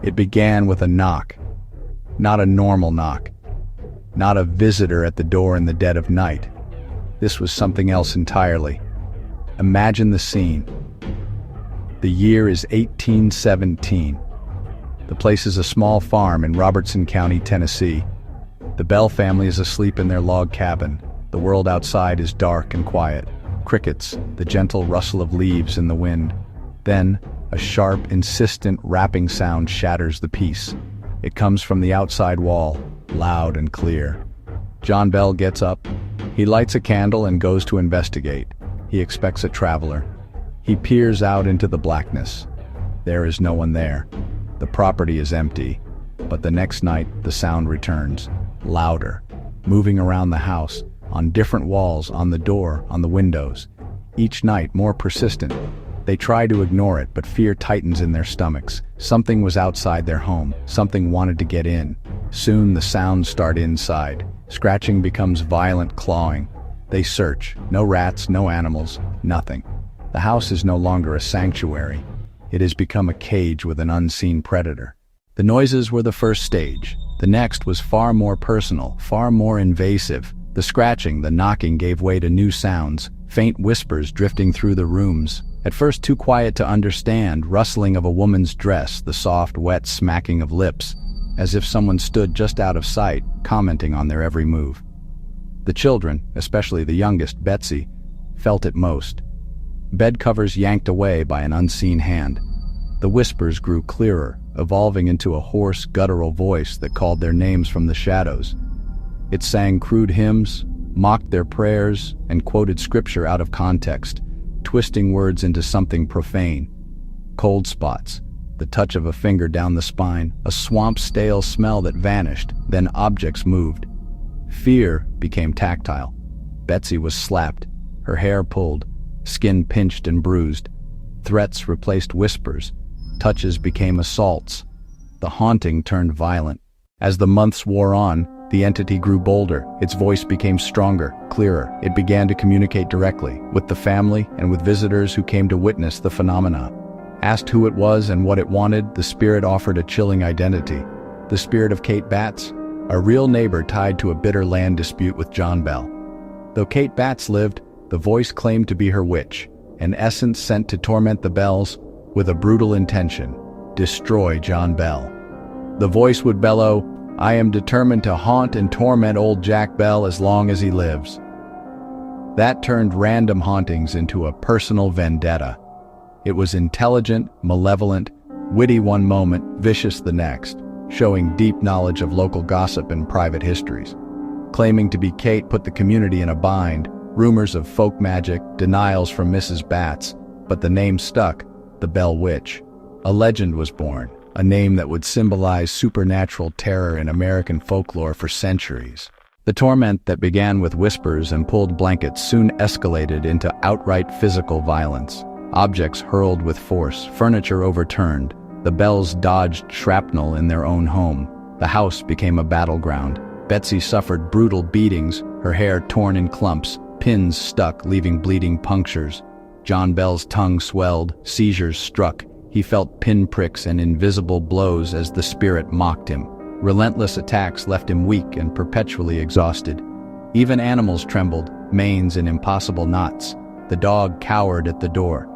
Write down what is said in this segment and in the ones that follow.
It began with a knock. Not a normal knock. Not a visitor at the door in the dead of night. This was something else entirely. Imagine the scene. The year is 1817. The place is a small farm in Robertson County, Tennessee. The Bell family is asleep in their log cabin. The world outside is dark and quiet. Crickets, the gentle rustle of leaves in the wind. Then, a sharp, insistent rapping sound shatters the peace. It comes from the outside wall, loud and clear. John Bell gets up. He lights a candle and goes to investigate. He expects a traveler. He peers out into the blackness. There is no one there. The property is empty. But the next night, the sound returns, louder, moving around the house, on different walls, on the door, on the windows. Each night, more persistent. They try to ignore it, but fear tightens in their stomachs. Something was outside their home. Something wanted to get in. Soon the sounds start inside. Scratching becomes violent clawing. They search. No rats, no animals, nothing. The house is no longer a sanctuary. It has become a cage with an unseen predator. The noises were the first stage. The next was far more personal, far more invasive. The scratching, the knocking gave way to new sounds, faint whispers drifting through the rooms. At first too quiet to understand, rustling of a woman's dress, the soft, wet smacking of lips, as if someone stood just out of sight, commenting on their every move. The children, especially the youngest, Betsy, felt it most. Bed covers yanked away by an unseen hand. The whispers grew clearer, evolving into a hoarse, guttural voice that called their names from the shadows. It sang crude hymns, mocked their prayers, and quoted scripture out of context, twisting words into something profane. Cold spots, the touch of a finger down the spine, a swamp-stale smell that vanished, then objects moved. Fear became tactile. Betsy was slapped, her hair pulled, skin pinched and bruised. Threats replaced whispers. Touches became assaults. The haunting turned violent. As the months wore on, the entity grew bolder. Its voice became stronger, clearer. It began to communicate directly with the family and with visitors who came to witness the phenomena. Asked who it was and what it wanted, the spirit offered a chilling identity. The spirit of Kate Batts, a real neighbor tied to a bitter land dispute with John Bell. Though Kate Batts lived, the voice claimed to be her witch, an essence sent to torment the Bells with a brutal intention: destroy John Bell. The voice would bellow, "I am determined to haunt and torment old Jack Bell as long as he lives." That turned random hauntings into a personal vendetta. It was intelligent, malevolent, witty one moment, vicious the next, showing deep knowledge of local gossip and private histories. Claiming to be Kate put the community in a bind, rumors of folk magic, denials from Mrs. Batts, but the name stuck, the Bell Witch. A legend was born, a name that would symbolize supernatural terror in American folklore for centuries. The torment that began with whispers and pulled blankets soon escalated into outright physical violence. Objects hurled with force, furniture overturned. The Bells dodged shrapnel in their own home. The house became a battleground. Betsy suffered brutal beatings, her hair torn in clumps, pins stuck, leaving bleeding punctures. John Bell's tongue swelled, seizures struck. He felt pinpricks and invisible blows as the spirit mocked him. Relentless attacks left him weak and perpetually exhausted. Even animals trembled, manes in impossible knots. The dog cowered at the door.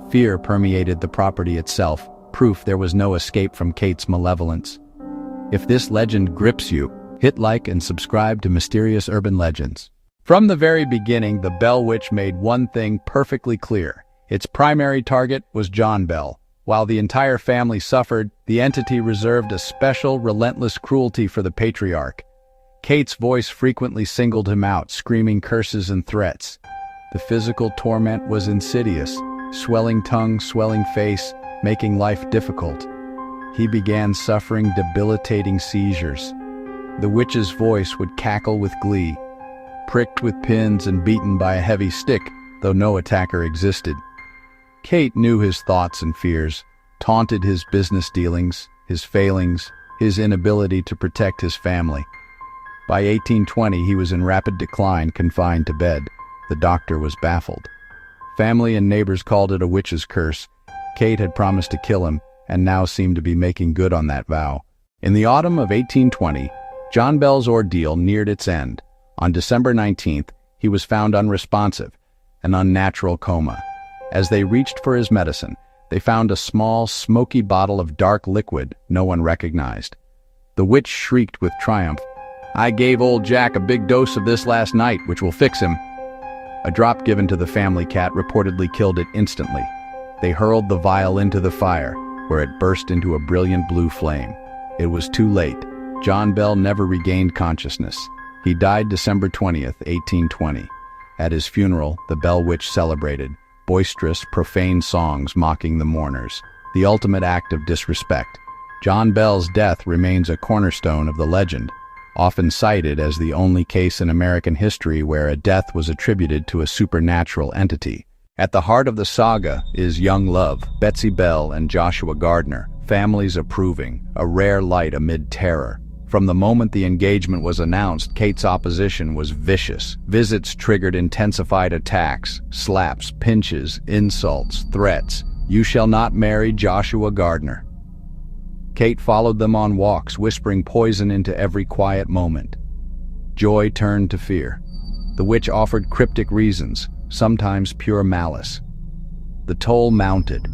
Fear permeated the property itself, proof there was no escape from Kate's malevolence. If this legend grips you, hit like and subscribe to Mysterious Urban Legends. From the very beginning, the Bell Witch made one thing perfectly clear. Its primary target was John Bell. While the entire family suffered, the entity reserved a special, relentless cruelty for the patriarch. Kate's voice frequently singled him out, screaming curses and threats. The physical torment was insidious, swelling tongue, swelling face, making life difficult. He began suffering debilitating seizures. The witch's voice would cackle with glee, pricked with pins and beaten by a heavy stick, though no attacker existed. Kate knew his thoughts and fears, taunted his business dealings, his failings, his inability to protect his family. By 1820, he was in rapid decline, confined to bed. The doctor was baffled. Family and neighbors called it a witch's curse. Kate had promised to kill him. and now seemed to be making good on that vow. In the autumn of 1820, John Bell's ordeal neared its end. On December 19th, he was found unresponsive, an unnatural coma. As they reached for his medicine, they found a small, smoky bottle of dark liquid no one recognized. The witch shrieked with triumph, "I gave old Jack a big dose of this last night, which will fix him." A drop given to the family cat reportedly killed it instantly. They hurled the vial into the fire, where it burst into a brilliant blue flame. It was too late. John Bell never regained consciousness. He died December 20th, 1820. At his funeral, the Bell Witch celebrated, boisterous, profane songs mocking the mourners, the ultimate act of disrespect. John Bell's death remains a cornerstone of the legend, often cited as the only case in American history where a death was attributed to a supernatural entity. At the heart of the saga is young love, Betsy Bell and Joshua Gardner, families approving, a rare light amid terror. From the moment the engagement was announced, Kate's opposition was vicious. Visits triggered intensified attacks, slaps, pinches, insults, threats. "You shall not marry Joshua Gardner." Kate followed them on walks, whispering poison into every quiet moment. Joy turned to fear. The witch offered cryptic reasons, sometimes pure malice. The toll mounted.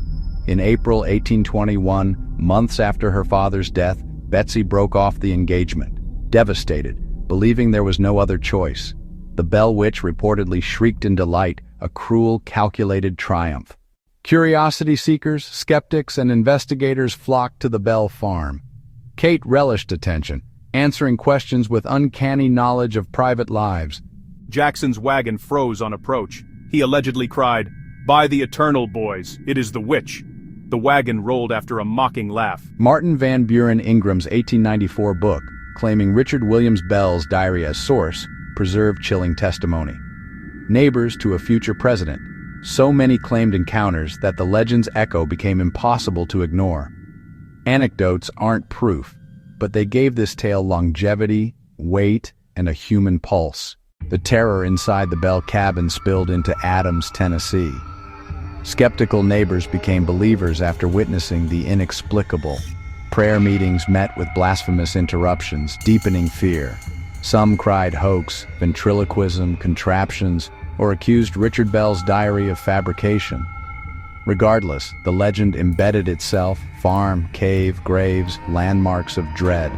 In April 1821, months after her father's death, Betsy broke off the engagement, devastated, believing there was no other choice. The Bell Witch reportedly shrieked in delight, a cruel, calculated triumph. Curiosity seekers, skeptics, and investigators flocked to the Bell farm. Kate relished attention, answering questions with uncanny knowledge of private lives. Jackson's wagon froze on approach. He allegedly cried, "By the eternal, boys, it is the witch." The wagon rolled after a mocking laugh. Martin Van Buren Ingram's 1894 book, claiming Richard Williams Bell's diary as source, preserved chilling testimony. Neighbors to a future president. So many claimed encounters that the legend's echo became impossible to ignore. Anecdotes aren't proof, but they gave this tale longevity, weight, and a human pulse. The terror inside the Bell cabin spilled into Adams, Tennessee. Skeptical neighbors became believers after witnessing the inexplicable. Prayer meetings met with blasphemous interruptions, deepening fear. Some cried hoax, ventriloquism, contraptions, or accused Richard Bell's diary of fabrication. Regardless, the legend embedded itself, farm, cave, graves, landmarks of dread.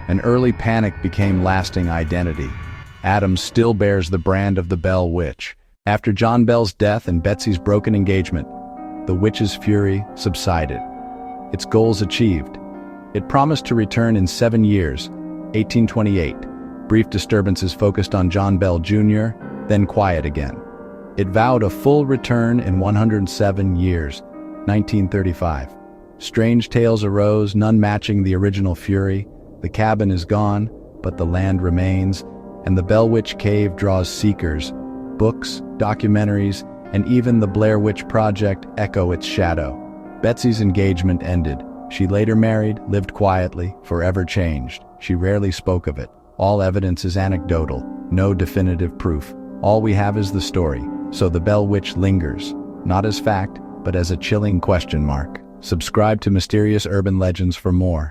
An early panic became lasting identity. Adams still bears the brand of the Bell Witch. After John Bell's death and Betsy's broken engagement, the witch's fury subsided. Its goals achieved. It promised to return in 7 years, 1828. Brief disturbances focused on John Bell Jr., then quiet again. It vowed a full return in 107 years, 1935. Strange tales arose, none matching the original fury. The cabin is gone, but the land remains, and the Bell Witch Cave draws seekers. Books, documentaries, and even the Blair Witch Project echo its shadow. Betsy's engagement ended. She later married, lived quietly, forever changed. She rarely spoke of it. All evidence is anecdotal, no definitive proof. All we have is the story, so the Bell Witch lingers, not as fact, but as a chilling question mark. Subscribe to Mysterious Urban Legends for more.